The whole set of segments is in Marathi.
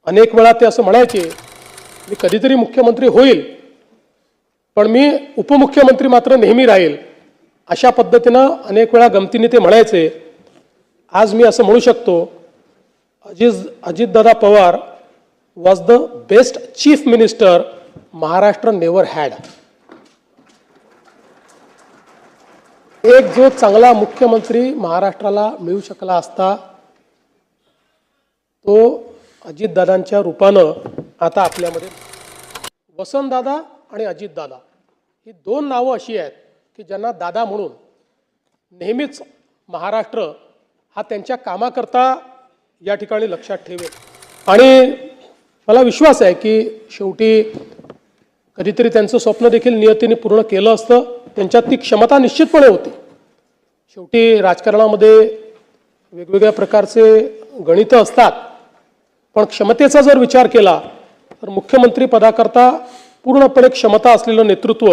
अनेक वेळा ते असं म्हणायचे मी कधीतरी मुख्यमंत्री होईल पण मी उपमुख्यमंत्री मात्र नेहमी राहील, अशा पद्धतीनं अनेक वेळा गमतीने ते म्हणायचे. आज मी असं म्हणू शकतो Ajitdada Pawar was the best chief minister Maharashtra never had. एक जो चांगला मुख्यमंत्री महाराष्ट्राला मिळू शकला असता तो अजितदादांच्या रूपानं आता आपल्यामध्ये. वसंतदादा आणि अजितदादा ही दोन नावं अशी आहेत की ज्यांना दादा म्हणून नेहमीच महाराष्ट्र हा त्यांच्या कामाकरता या ठिकाणी लक्षात ठेवेल. आणि मला विश्वास आहे की शेवटी कधीतरी त्यांचं स्वप्न देखील नियतीने पूर्ण केलं असतं. त्यांच्यात ती क्षमता निश्चितपणे होती. शेवटी राजकारणामध्ये वेगवेगळ्या प्रकारचे गणितं असतात, पण क्षमतेचा जर विचार केला तर मुख्यमंत्री पदाकरता पूर्णपणे क्षमता असलेलं नेतृत्व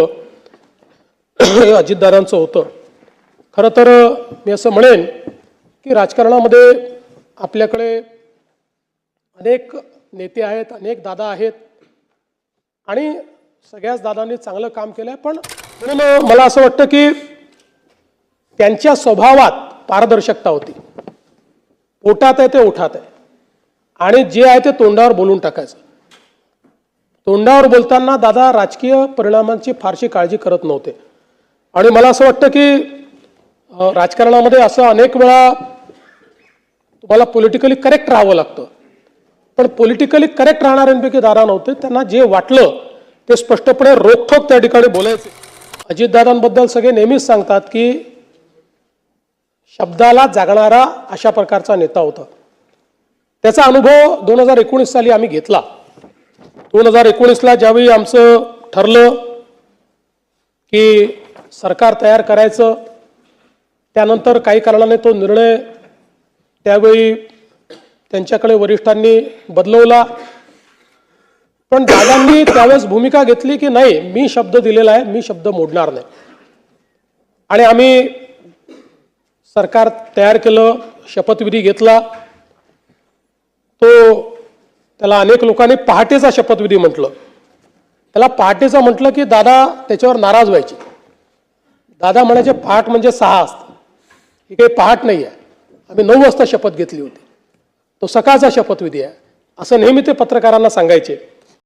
हे अजितदादांचं होतं. खरं तर मी असं म्हणेन की राजकारणामध्ये आपल्याकडे अनेक नेते आहेत, अनेक दादा आहेत आणि सगळ्याच दादांनी चांगलं काम केलं आहे. पण म्हणून मला असं वाटतं की त्यांच्या स्वभावात पारदर्शकता होती. पोटात आहे ते ओठात आहे आणि जे आहे ते तोंडावर बोलून टाकायचं. तोंडावर बोलताना दादा राजकीय परिणामांची फारशी काळजी करत नव्हते. आणि मला असं वाटतं की राजकारणामध्ये असं अनेक वेळा तुम्हाला पॉलिटिकली करेक्ट राहावं लागतं, पण पॉलिटिकली करेक्ट राहणाऱ्यांपैकी दादा नव्हते. त्यांना जे वाटलं ते स्पष्टपणे रोखठोक त्या ठिकाणी बोलायचे. अजितदादांबद्दल सगळे नेहमीच सांगतात की शब्दाला जागणारा अशा प्रकारचा नेता होता. त्याचा अनुभव 2019 साली आम्ही घेतला. 2019ला ज्यावेळी आमचं ठरलं की सरकार तयार करायचं, त्यानंतर काही कारणाने तो निर्णय त्यावेळी त्यांच्याकडे वरिष्ठांनी बदलवला. पण दादांनी त्यावेळेस भूमिका घेतली की नाही, मी शब्द दिलेला आहे, मी शब्द मोडणार नाही. आणि आम्ही सरकार तयार केलं, शपथविधी घेतला. त्याला अनेक लोकांनी पहाटेचा शपथविधी म्हटलं. त्याला पहाटेचा म्हटलं की दादा त्याच्यावर नाराज व्हायचे. दादा म्हणायचे पहाट म्हणजे 6 असतं, ही काही पहाट नाही आहे. आम्ही 9 वाजता शपथ घेतली होती, तो सकाळचा शपथविधी आहे असं नेहमी ते पत्रकारांना सांगायचे.